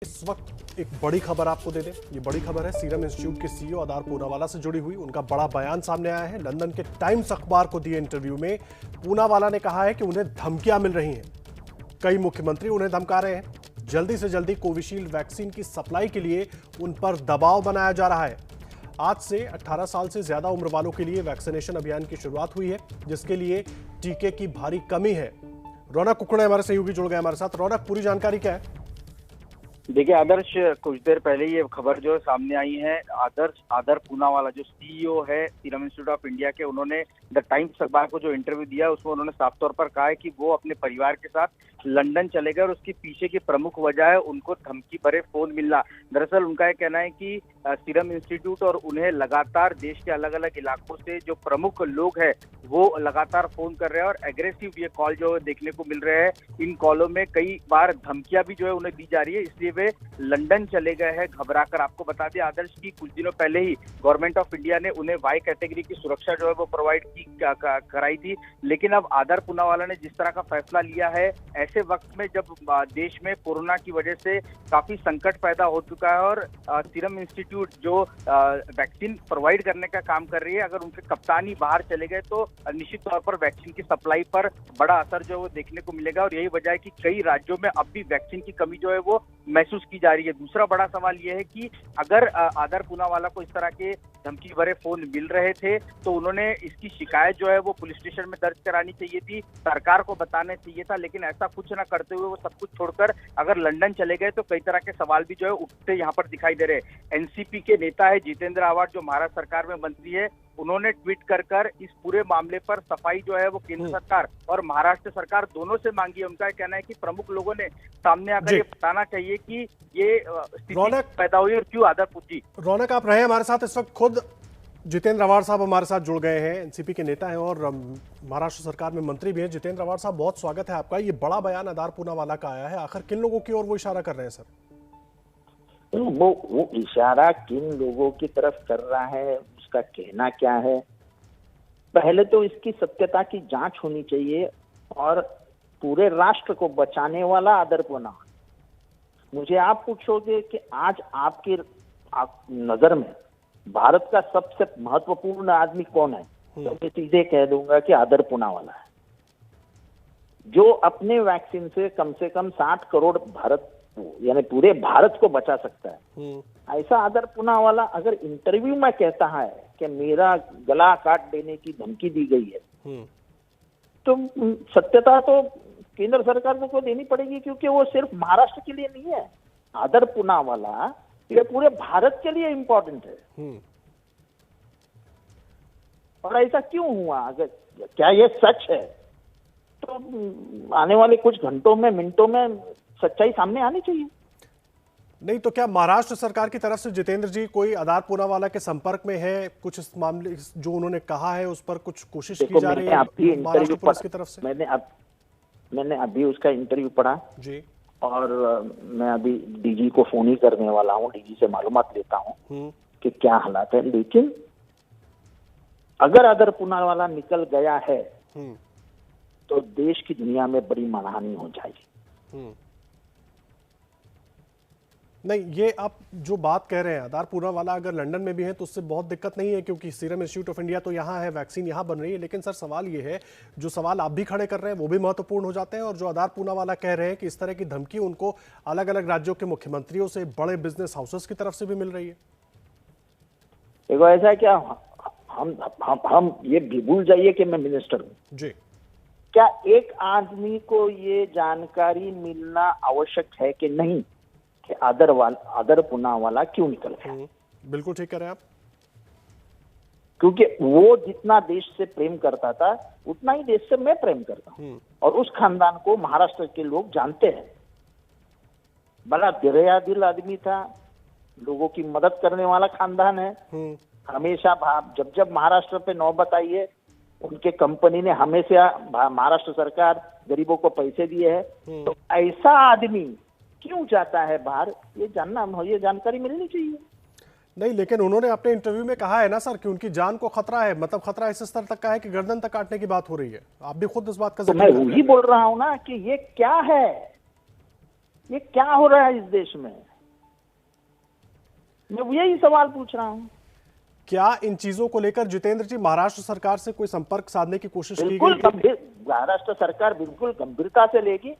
इस वक्त एक बड़ी खबर आपको दे दें। ये बड़ी खबर है सीरम इंस्टीट्यूट के सीईओ आदार पूनावाला से जुड़ी हुई। उनका बड़ा बयान सामने आया है। लंदन के टाइम्स अखबार को दिए इंटरव्यू में पूनावाला ने कहा है कि उन्हें धमकियां मिल रही हैं। कई मुख्यमंत्री उन्हें धमका रहे हैं। जल्दी से जल्दी कोविशील्ड वैक्सीन की सप्लाई के लिए उन पर दबाव बनाया जा रहा है। आज से 18 साल से ज्यादा उम्र वालों के लिए वैक्सीनेशन अभियान की शुरुआत हुई है, जिसके लिए टीके की भारी कमी है। रौनक कुकड़े हमारे सहयोगी जुड़ गए हमारे साथ। रौनक, पूरी जानकारी क्या है? देखिए आदर्श, कुछ देर पहले ये खबर जो सामने आई है, आदर पूनावाला जो सीईओ है सीरम इंस्टीट्यूट ऑफ इंडिया के, उन्होंने द टाइम्स अखबार को जो इंटरव्यू दिया उसमें उन्होंने साफ तौर पर कहा है कि वो अपने परिवार के साथ लंदन चले गए और उसके पीछे की प्रमुख वजह है उनको धमकी भरे फोन मिलना। दरअसल उनका यह कहना है कि सीरम इंस्टीट्यूट और उन्हें लगातार देश के अलग अलग इलाकों से जो प्रमुख लोग हैं वो लगातार फोन कर रहे हैं और एग्रेसिव ये कॉल जो देखने को मिल रहे हैं। इन कॉलों में कई बार धमकियां भी जो है उन्हें दी जा रही है, इसलिए वे लंदन चले गए हैं घबराकर। आपको बता दें आदर्श की कुछ दिनों पहले ही गवर्नमेंट ऑफ इंडिया ने उन्हें वाई कैटेगरी की सुरक्षा जो है वो प्रोवाइड की कराई थी, लेकिन अब आदर पूनावाला ने जिस तरह का फैसला लिया है ऐसे वक्त में जब देश में कोरोना की वजह से काफी संकट पैदा हो चुका है और सीरम इंस्टीट्यूट जो वैक्सीन प्रोवाइड करने का काम कर रही है, अगर उनके कप्तान ही बाहर चले गए तो निश्चित तौर पर वैक्सीन की सप्लाई पर बड़ा असर जो है वो देखने को मिलेगा। और यही वजह है कि कई राज्यों में अब भी वैक्सीन की कमी जो है वो महसूस की जा रही है। दूसरा बड़ा सवाल यह है कि अगर आदर पूनावाला को इस तरह के धमकी भरे फोन मिल रहे थे तो उन्होंने इसकी शिकायत जो है वो पुलिस स्टेशन में दर्ज करानी चाहिए थी, सरकार को बताना चाहिए था, लेकिन ऐसा कुछ ना करते हुए वो सब कुछ छोड़कर अगर लंदन चले गए तो कई तरह के सवाल भी जो है उठते यहाँ पर दिखाई दे रहे हैं। एनसीपी के नेता है जितेंद्र आवाड, जो महाराष्ट्र सरकार में मंत्री है, उन्होंने ट्वीट कर इस पूरे मामले पर सफाई जो है वो केंद्र सरकार और महाराष्ट्र सरकार दोनों से मांगी है। उनका कहना है कि प्रमुख लोगों ने सामने आकर ये बताना चाहिए कि ये स्थिति पैदा हुई और क्यों। आदर जी रौनक, आप रहे हमारे साथ इस वक्त। खुद जितेंद्र आवाड साहब हमारे साथ जुड़ गए हैं। एनसीपी के नेता हैं और महाराष्ट्र सरकार में मंत्री भी हैं। जितेंद्र आवाड साहब, बहुत स्वागत है आपका। ये बड़ा बयान आदार पूनावाला का आया है, आखिर किन लोगों की ओर वो इशारा कर रहे हैं सर? वो इशारा किन लोगों की तरफ कर रहा है, उसका कहना क्या है, पहले तो इसकी सत्यता की जांच होनी चाहिए और पूरे राष्ट्र को बचाने वाला आदर पूनावाला। मुझे आप पूछोगे कि आज आपकी नजर में भारत का सबसे महत्वपूर्ण आदमी कौन है, तो मैं सीधे कह दूंगा कि आदर पूनावाला है, जो अपने वैक्सीन से कम 60 करोड़ भारत यानी पूरे भारत को बचा सकता है। ऐसा आदर पूनावाला अगर इंटरव्यू में कहता है कि मेरा गला काट देने की धमकी दी गई है, तो सत्यता तो केंद्र सरकार को देनी पड़ेगी, क्योंकि वो सिर्फ महाराष्ट्र के लिए नहीं है। आदर पूनावाला ये पूरे भारत के लिए इंपॉर्टेंट है। और ऐसा क्यों हुआ? अगर क्या ये सच है तो आने वाले कुछ घंटों में, मिनटों में सच्चाई सामने आनी चाहिए। नहीं तो क्या महाराष्ट्र सरकार की तरफ से जितेंद्र जी कोई आदार पूनावाला के संपर्क में है? कुछ इस मामले जो उन्होंने कहा है उस पर कुछ कोशिश की जा रही है महाराष्ट्र पुलिस की तरफ से? मैंने अभी उसका इंटरव्यू पढ़ा जी, और मैं अभी डीजी को फोन ही करने वाला हूँ, डीजी से मालूमात लेता हूँ कि क्या हालात है। लेकिन अगर आदर पूनावाला निकल गया है तो देश की दुनिया में बड़ी मानहानि हो जाएगी। नहीं, ये आप जो बात कह रहे हैं, आदार पूनावाला अगर लंदन में भी है तो उससे बहुत दिक्कत नहीं है, क्योंकि सीरम इंस्टीट्यूट ऑफ इंडिया तो यहाँ है, वैक्सीन यहाँ बन रही है। लेकिन सर सवाल ये है, जो सवाल आप भी खड़े कर रहे हैं वो भी महत्वपूर्ण हो जाते हैं, और जो आदार पूनावाला कह रहे हैं कि इस तरह की धमकी उनको अलग अलग राज्यों के मुख्यमंत्रियों से, बड़े बिजनेस हाउसेस की तरफ से भी मिल रही है। देखो ऐसा है, क्या हम ये भी भूल जाइए कि मैं मिनिस्टर हूँ जी। क्या एक आदमी को ये जानकारी मिलना आवश्यक है कि नहीं कि आदर पूनावाला क्यों निकल गया? बिल्कुल ठीक कह रहे हैं आप, क्योंकि वो जितना देश से प्रेम करता था उतना ही देश से मैं प्रेम करता हूँ, और उस खानदान को महाराष्ट्र के लोग जानते हैं। बड़ा दरिया दिल आदमी था, लोगों की मदद करने वाला खानदान है। हमेशा जब महाराष्ट्र पे नौबत आई है, उनके कंपनी ने हमेशा महाराष्ट्र सरकार गरीबों को पैसे दिए हैं। तो ऐसा आदमी क्यों जाता है बाहर, ये जानकारी मिलनी चाहिए। नहीं, लेकिन उन्होंने अपने इंटरव्यू में कहा है ना सर कि उनकी जान को खतरा है, मतलब खतरा इस स्तर तक का है कि गर्दन तक काटने की बात हो रही है। आप भी खुद इस बात का तो मैं वही बोल रहा हूं ना कि ये क्या है, ये क्या हो रहा है इस देश में? मैं यही सवाल पूछ रहा हूँ। क्या इन चीजों को लेकर जितेंद्र जी महाराष्ट्र सरकार से कोई संपर्क साधने की कोशिश की बिल्कुल गई? गंभीर, महाराष्ट्र सरकार बिल्कुल गंभीरता से लेगी।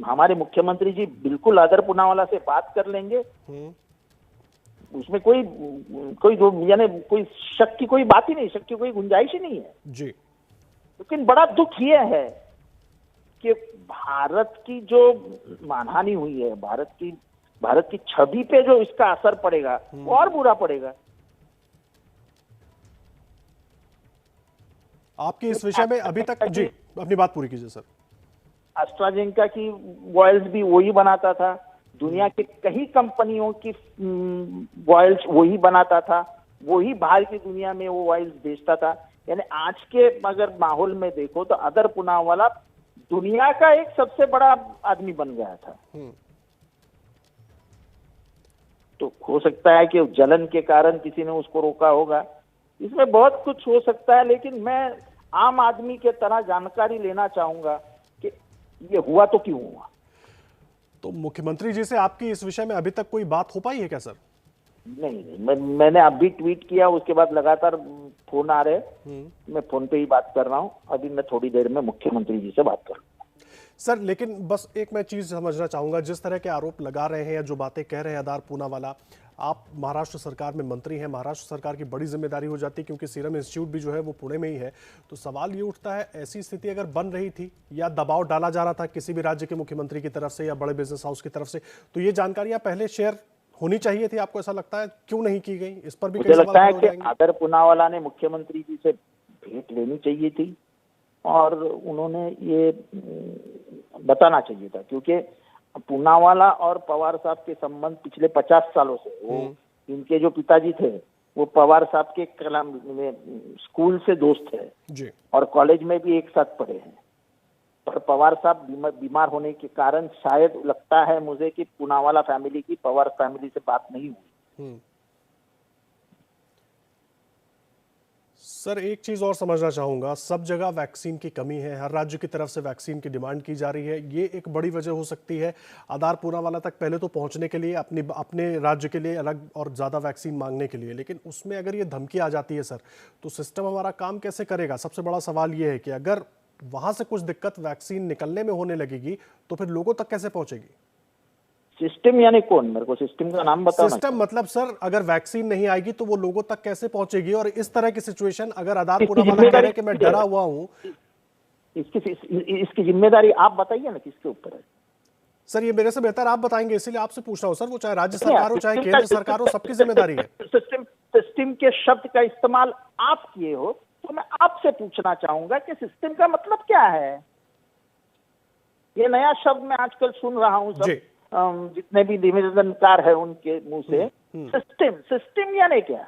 हमारे मुख्यमंत्री जी बिल्कुल आदर पूनावाला से बात कर लेंगे। उसमें कोई दो यानी कोई शक की कोई बात ही नहीं, शक की कोई गुंजाइश ही नहीं है जी। लेकिन बड़ा दुख ये है कि भारत की जो मानहानि हुई है, भारत की छवि पे जो इसका असर पड़ेगा वो और बुरा पड़ेगा। आपके इस विषय में अभी तक जी अपनी बात पूरी कीजिए सर। एस्ट्राजेनेका की वॉयल्स भी वही बनाता था, दुनिया के कई कंपनियों की वॉयल्स वही बनाता था, वही बाहर की दुनिया में वो वॉयल्स बेचता था। यानी आज के अगर माहौल में देखो तो आदर पूनावाला दुनिया का एक सबसे बड़ा आदमी बन गया था। तो हो सकता है कि जलन के कारण किसी ने उसको रोका होगा, इसमें बहुत कुछ हो सकता है, लेकिन मैं आम आदमी के तरह जानकारी लेना चाहूंगा कि ये हुआ तो क्यों हुआ। तो मुख्यमंत्री जी से आपकी इस विषय में अभी तक कोई बात हो पाई है क्या सर? नहीं, मैंने अभी ट्वीट किया, उसके बाद लगातार फोन आ रहे, मैं फोन पे ही बात कर रहा हूँ। अभी मैं थोड़ी देर में मुख्यमंत्री जी से बात करूँ सर। लेकिन बस एक मैं चीज समझना चाहूंगा, जिस तरह के आरोप लगा रहे हैं या जो बातें कह रहे हैं आदर पूनावाला, आप महाराष्ट्र सरकार में मंत्री हैं, महाराष्ट्र सरकार की बड़ी जिम्मेदारी हो जाती है क्योंकि सीरम इंस्टीट्यूट भी जो है वो पुणे में ही है। तो सवाल ये उठता है, ऐसी स्थिति अगर बन रही थी या दबाव डाला जा रहा था किसी भी राज्य के मुख्यमंत्री की तरफ से या बड़े बिजनेस हाउस की तरफ से, तो ये जानकारियां पहले शेयर होनी चाहिए थी। आपको ऐसा लगता है क्यों नहीं की गई? इस पर भी मुझे लगता है कि आदर पूनावाला ने मुख्यमंत्री जी से भेंट लेनी चाहिए थी और उन्होंने ये बताना चाहिए था, क्योंकि पूनावाला और पवार साहब के संबंध पिछले 50 सालों से, वो इनके जो पिताजी थे वो पवार साहब के कलाम में स्कूल से दोस्त है जी, और कॉलेज में भी एक साथ पढ़े हैं। पर पवार साहब बीमार होने के कारण शायद लगता है मुझे कि पूनावाला फैमिली की पवार फैमिली से बात नहीं हुई। सर एक चीज और समझना चाहूंगा, सब जगह वैक्सीन की कमी है, हर राज्य की तरफ से वैक्सीन की डिमांड की जा रही है, ये एक बड़ी वजह हो सकती है आधार पूनावाला तक पहले तो पहुंचने के लिए, अपने राज्य के लिए अलग और ज्यादा वैक्सीन मांगने के लिए। लेकिन उसमें अगर ये धमकी आ जाती है सर, तो सिस्टम हमारा काम कैसे करेगा? सबसे बड़ा सवाल ये है कि अगर वहां से कुछ दिक्कत वैक्सीन निकलने में होने लगेगी तो फिर लोगों तक कैसे पहुंचेगी? सिस्टम यानी कौन? मेरे को सिस्टम का नाम बताओ। सिस्टम मतलब सर, अगर वैक्सीन नहीं आएगी तो वो लोगों तक कैसे पहुंचेगी? और इस तरह की सिचुएशन अगर आधार पूनावाला कह रहे हैं कि मैं डरा हुआ हूं, इसकी जिम्मेदारी आप बताइए ना, किसके ऊपर है? सर ये मेरे से बेहतर आप बताएंगे, इसीलिए आपसे पूछ रहा हूं सर। वो चाहे राज्य सरकार हो चाहे केंद्र सरकार हो, सबकी जिम्मेदारी है। सिस्टम के शब्द का इस्तेमाल आप किए हो, तो मैं आपसे पूछना चाहूंगा कि सिस्टम का मतलब क्या है? ये नया शब्द मैं आजकल सुन रहा हूँ, जितने भी निवेदनकार है उनके मुंह से। सिस्टम यानी क्या?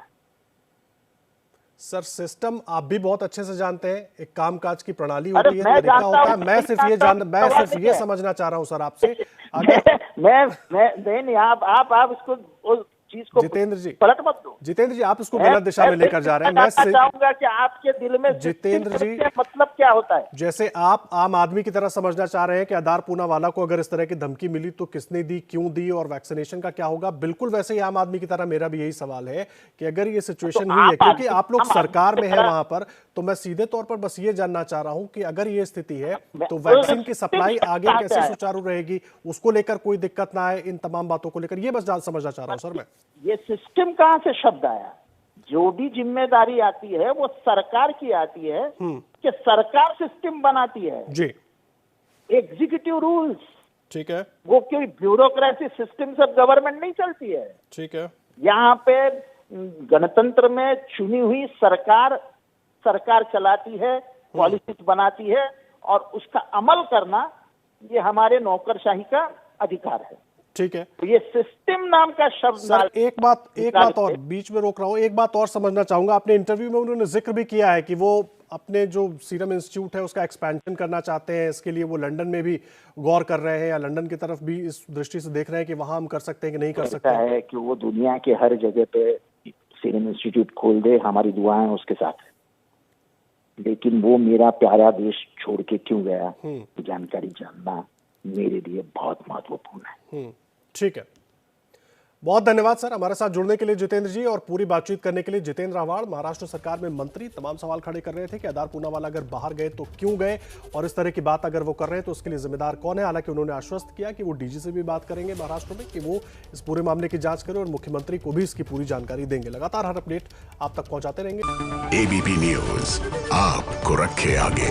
सर सिस्टम आप भी बहुत अच्छे से जानते हैं, एक कामकाज की प्रणाली होती है, तरीका होता है। मैं सिर्फ ये समझना चाह रहा हूं सर आपसे, अगर नहीं आप इसको चीज को जितेंद्र जी पलट मत दो। जितेंद्र जी आप इसको गलत दिशा में लेकर जा रहे हैं। मैं चाहूंगा कि आपके दिल में जितेंद्र जी मतलब क्या होता है? जैसे आप आम आदमी की तरह समझना चाह रहे हैं कि आधार पूनावाला को अगर इस तरह की धमकी मिली तो किसने दी, क्यों दी और वैक्सीनेशन का क्या होगा, बिल्कुल वैसे ही आम आदमी की तरह मेरा भी यही सवाल है कि अगर ये सिचुएशन हुई है, क्योंकि आप लोग सरकार में है वहां पर, तो मैं सीधे तौर पर बस ये जानना चाह रहा हूं कि अगर ये स्थिति है तो वैक्सीन की सप्लाई आगे कैसे सुचारू रहेगी, उसको लेकर कोई दिक्कत ना आए, इन तमाम बातों को लेकर ये बस समझना चाह रहा हूं सर मैं। ये सिस्टम कहां से शब्द आया? जो भी जिम्मेदारी आती है वो सरकार की आती है कि सरकार सिस्टम बनाती है जी, एग्जीक्यूटिव रूल्स, ठीक है, वो कोई ब्यूरोक्रेसी सिस्टम से गवर्नमेंट नहीं चलती है। ठीक है, यहाँ पे गणतंत्र में चुनी हुई सरकार चलाती है, पॉलिसीज बनाती है और उसका अमल करना ये हमारे नौकरशाही का अधिकार है। ठीक है, तो ये सिस्टम नाम का शब्द सर एक बात और बीच में रोक रहा हूं, एक बात और समझना चाहूंगा। अपने इंटरव्यू में उन्होंने जिक्र भी किया है कि वो अपने जो सीरम इंस्टीट्यूट है उसका एक्सपेंशन करना चाहते हैं, इसके लिए वो लंदन में भी गौर कर रहे हैं या लंदन की तरफ भी इस दृष्टि से देख रहे हैं कि वहां हम कर सकते हैं कि नहीं कर सकते है कि वो दुनिया के हर जगह पे सीरम इंस्टीट्यूट खोल दे, हमारी दुआएं उसके साथ है। लेकिन वो मेरा प्यारा देश छोड़ के क्यों गया, जानकारी जानना मेरे लिए बहुत महत्वपूर्ण है। ठीक है, बहुत धन्यवाद सर हमारे साथ जुड़ने के लिए जितेंद्र जी, और पूरी बातचीत करने के लिए। जितेंद्र आव्हाड महाराष्ट्र सरकार में मंत्री तमाम सवाल खड़े कर रहे थे कि आधार पूनावाला अगर बाहर गए तो क्यों गए, और इस तरह की बात अगर वो कर रहे हैं तो उसके लिए जिम्मेदार कौन है। हालांकि उन्होंने आश्वस्त किया कि वो डीजी से भी बात करेंगे महाराष्ट्र में कि वो इस पूरे मामले की जांच करें और मुख्यमंत्री को भी इसकी पूरी जानकारी देंगे। लगातार हर अपडेट आप तक पहुंचाते रहेंगे। एबीपी न्यूज आपको रखे आगे।